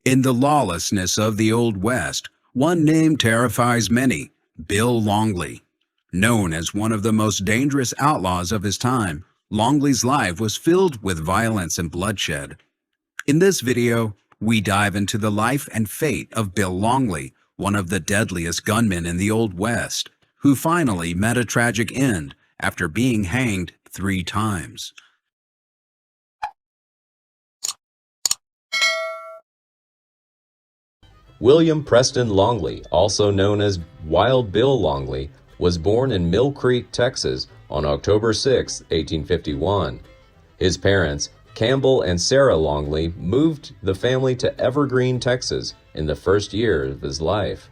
In the lawlessness of the Old West, one name terrifies many: Bill Longley. Known as one of the most dangerous outlaws of his time, Longley's life was filled with violence and bloodshed. In this video, we dive into the life and fate of Bill Longley, one of the deadliest gunmen in the Old West, who finally met a tragic end after being hanged 3 times. William Preston Longley, also known as Wild Bill Longley, was born in Mill Creek, Texas on October 6, 1851. His parents, Campbell and Sarah Longley, moved the family to Evergreen, Texas in the first year of his life.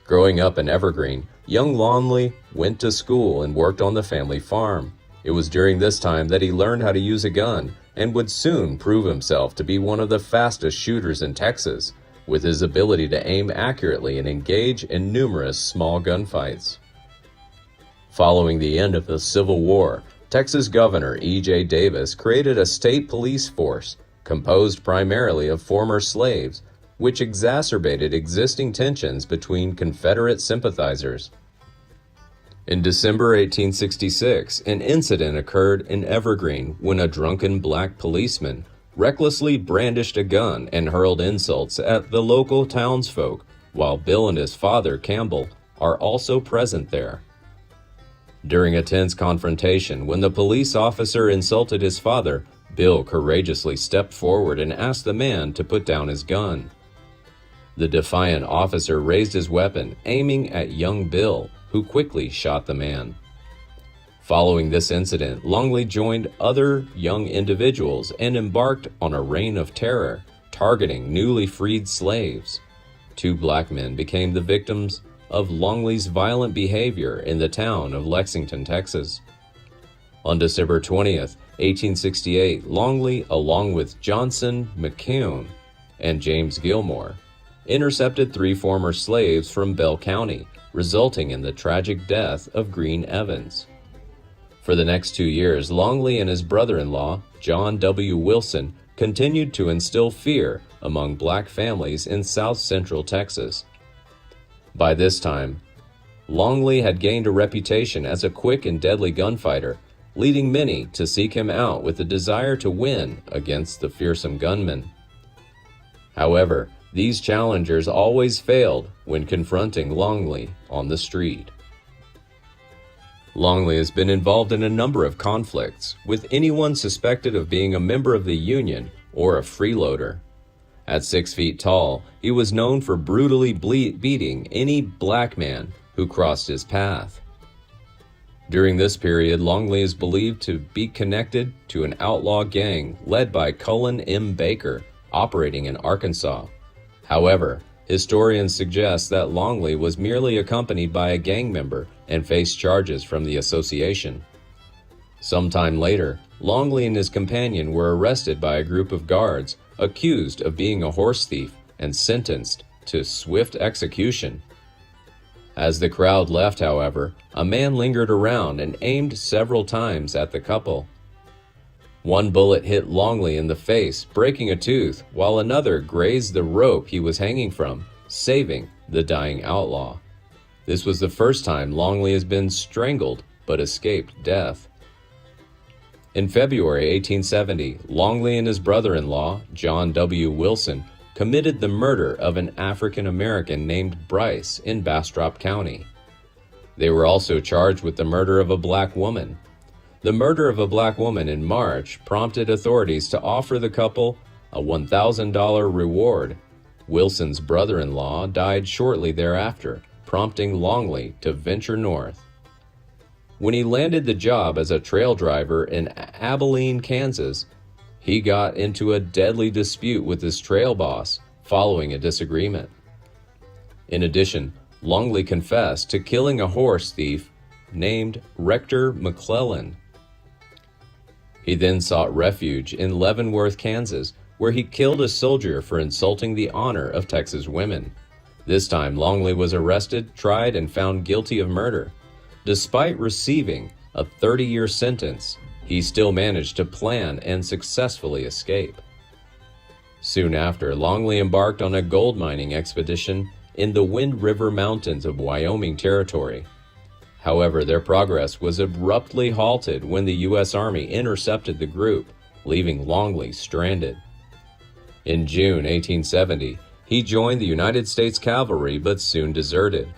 Growing up in Evergreen, young Longley went to school and worked on the family farm. It was during this time that he learned how to use a gun and would soon prove himself to be one of the fastest shooters in Texas, with his ability to aim accurately and engage in numerous small gunfights. Following the end of the Civil War, Texas Governor E.J. Davis created a state police force composed primarily of former slaves, which exacerbated existing tensions between Confederate sympathizers. In December 1866, an incident occurred in Evergreen when a drunken black policeman recklessly brandished a gun and hurled insults at the local townsfolk, while Bill and his father, Campbell, are also present there. During a tense confrontation, when the police officer insulted his father, Bill courageously stepped forward and asked the man to put down his gun. The defiant officer raised his weapon, aiming at young Bill, who quickly shot the man. Following this incident, Longley joined other young individuals and embarked on a reign of terror, targeting newly freed slaves. 2 black men became the victims of Longley's violent behavior in the town of Lexington, Texas. On December 20th, 1868, Longley, along with Johnson McCune and James Gilmore, intercepted 3 former slaves from Bell County, resulting in the tragic death of Green Evans. For the next 2 years, Longley and his brother-in-law, John W. Wilson, continued to instill fear among black families in south-central Texas. By this time, Longley had gained a reputation as a quick and deadly gunfighter, leading many to seek him out with a desire to win against the fearsome gunman. However, these challengers always failed when confronting Longley on the street. Longley has been involved in a number of conflicts with anyone suspected of being a member of the Union or a freeloader. At 6 feet tall, he was known for brutally beating any black man who crossed his path. During this period, Longley is believed to be connected to an outlaw gang led by Cullen M. Baker, operating in Arkansas. However, historians suggest that Longley was merely accompanied by a gang member and faced charges from the association. Sometime later, Longley and his companion were arrested by a group of guards, accused of being a horse thief and sentenced to swift execution. As the crowd left, however, a man lingered around and aimed several times at the couple. One bullet hit Longley in the face, breaking a tooth, while another grazed the rope he was hanging from, saving the dying outlaw. This was the first time Longley has been strangled but escaped death. In February 1870, Longley and his brother-in-law, John W. Wilson, committed the murder of an African American named Bryce in Bastrop County. They were also charged with the murder of a black woman. The murder of a black woman in March prompted authorities to offer the couple a $1,000 reward. Wilson's brother-in-law died shortly thereafter, prompting Longley to venture north. When he landed the job as a trail driver in Abilene, Kansas, he got into a deadly dispute with his trail boss following a disagreement. In addition, Longley confessed to killing a horse thief named Rector McClellan. He then sought refuge in Leavenworth, Kansas, where he killed a soldier for insulting the honor of Texas women. This time, Longley was arrested, tried, and found guilty of murder. Despite receiving a 30-year sentence, he still managed to plan and successfully escape. Soon after, Longley embarked on a gold mining expedition in the Wind River Mountains of Wyoming Territory. However, their progress was abruptly halted when the U.S. Army intercepted the group, leaving Longley stranded. In June 1870, he joined the United States Cavalry but soon deserted.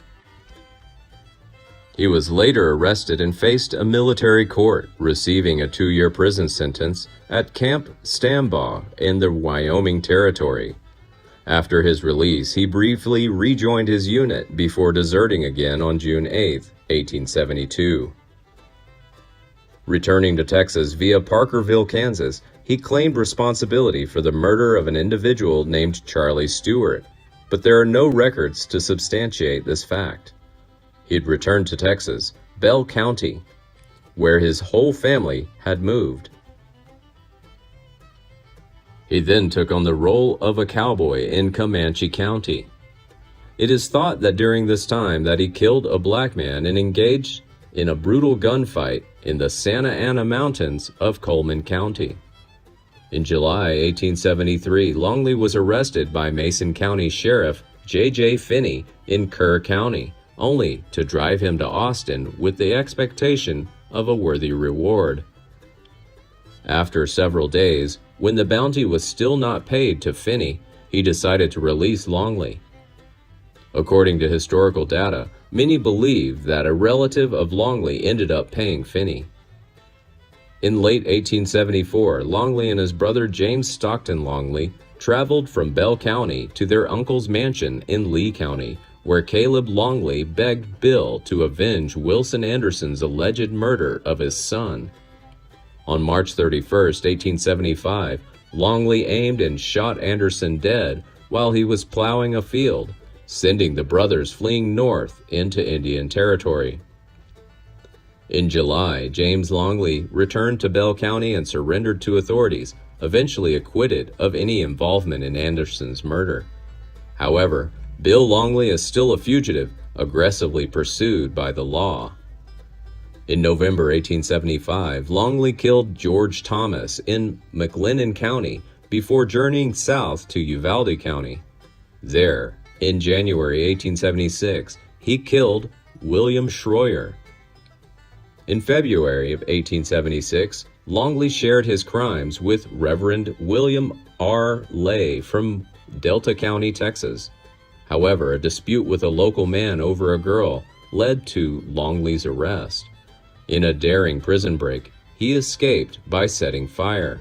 He was later arrested and faced a military court, receiving a 2-year prison sentence at Camp Stambaugh in the Wyoming Territory. After his release, he briefly rejoined his unit before deserting again on June 8, 1872. Returning to Texas via Parkerville, Kansas, he claimed responsibility for the murder of an individual named Charlie Stewart, but there are no records to substantiate this fact. He'd returned to Texas, Bell County, where his whole family had moved. He then took on the role of a cowboy in Comanche County. It is thought that during this time that he killed a black man and engaged in a brutal gunfight in the Santa Ana Mountains of Coleman County. In July 1873, Longley was arrested by Mason County Sheriff J.J. Finney in Kerr County, only to drive him to Austin with the expectation of a worthy reward. After several days, when the bounty was still not paid to Finney, he decided to release Longley. According to historical data, many believe that a relative of Longley ended up paying Finney. In late 1874, Longley and his brother James Stockton Longley traveled from Bell County to their uncle's mansion in Lee County, where Caleb Longley begged Bill to avenge Wilson Anderson's alleged murder of his son. On March 31, 1875, Longley aimed and shot Anderson dead while he was plowing a field, sending the brothers fleeing north into Indian Territory. In July, James Longley returned to Bell County and surrendered to authorities, eventually acquitted of any involvement in Anderson's murder. However, Bill Longley is still a fugitive, aggressively pursued by the law. In November 1875, Longley killed George Thomas in McLennan County before journeying south to Uvalde County. There, in January 1876, he killed William Schroyer. In February of 1876, Longley shared his crimes with Reverend William R. Lay from Delta County, Texas. However, a dispute with a local man over a girl led to Longley's arrest. In a daring prison break, he escaped by setting fire.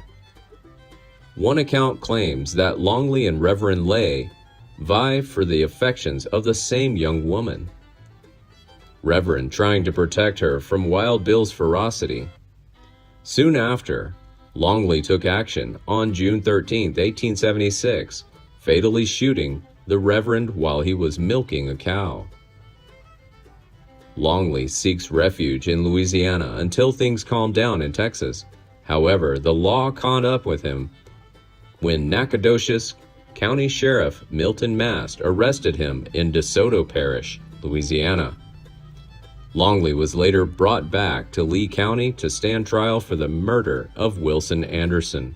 One account claims that Longley and Reverend Lay vie for the affections of the same young woman, Reverend trying to protect her from Wild Bill's ferocity. Soon after, Longley took action on June 13, 1876, fatally shooting the Reverend while he was milking a cow. Longley seeks refuge in Louisiana until things calm down in Texas. However, the law caught up with him when Nacogdoches County Sheriff Milton Mast arrested him in DeSoto Parish, Louisiana. Longley was later brought back to Lee County to stand trial for the murder of Wilson Anderson.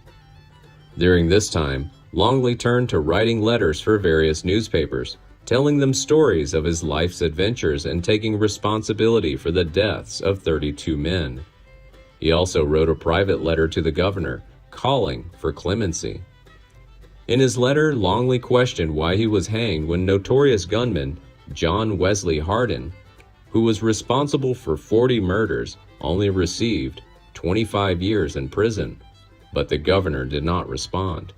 During this time, Longley turned to writing letters for various newspapers, telling them stories of his life's adventures and taking responsibility for the deaths of 32 men. He also wrote a private letter to the governor, calling for clemency. In his letter, Longley questioned why he was hanged when notorious gunman John Wesley Hardin, who was responsible for 40 murders, only received 25 years in prison, but the governor did not respond.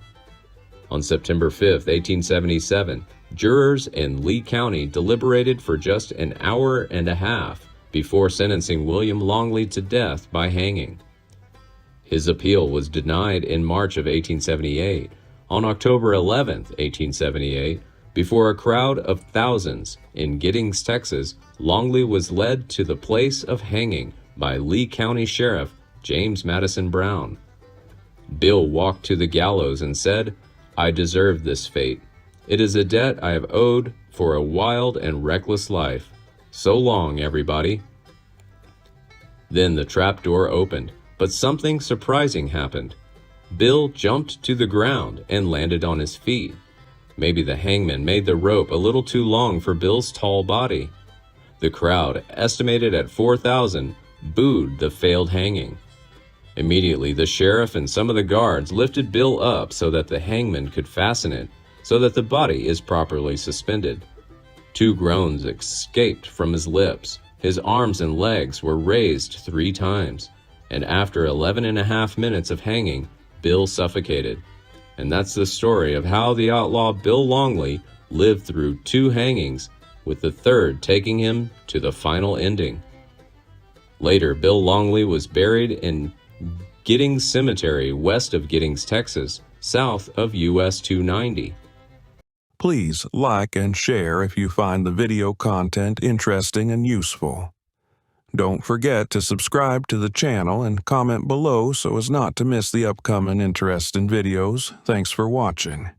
On September 5, 1877, jurors in Lee County deliberated for just an hour and a half before sentencing William Longley to death by hanging. His appeal was denied in March of 1878. On October 11, 1878, before a crowd of thousands in Giddings, Texas, Longley was led to the place of hanging by Lee County Sheriff James Madison Brown. Bill walked to the gallows and said, "I deserve this fate. It is a debt I have owed for a wild and reckless life. So long, everybody." Then the trap door opened, but something surprising happened. Bill jumped to the ground and landed on his feet. Maybe the hangman made the rope a little too long for Bill's tall body. The crowd, estimated at 4,000, booed the failed hanging. Immediately, the sheriff and some of the guards lifted Bill up so that the hangman could fasten it, so that the body is properly suspended. 2 groans escaped from his lips. His arms and legs were raised 3 times, and after 11.5 minutes of hanging, Bill suffocated. And that's the story of how the outlaw Bill Longley lived through 2 hangings, with the 3rd taking him to the final ending. Later, Bill Longley was buried in Giddings Cemetery west of Giddings, Texas, south of US 290. Please like and share if you find the video content interesting and useful. Don't forget to subscribe to the channel and comment below so as not to miss the upcoming interesting videos. Thanks for watching.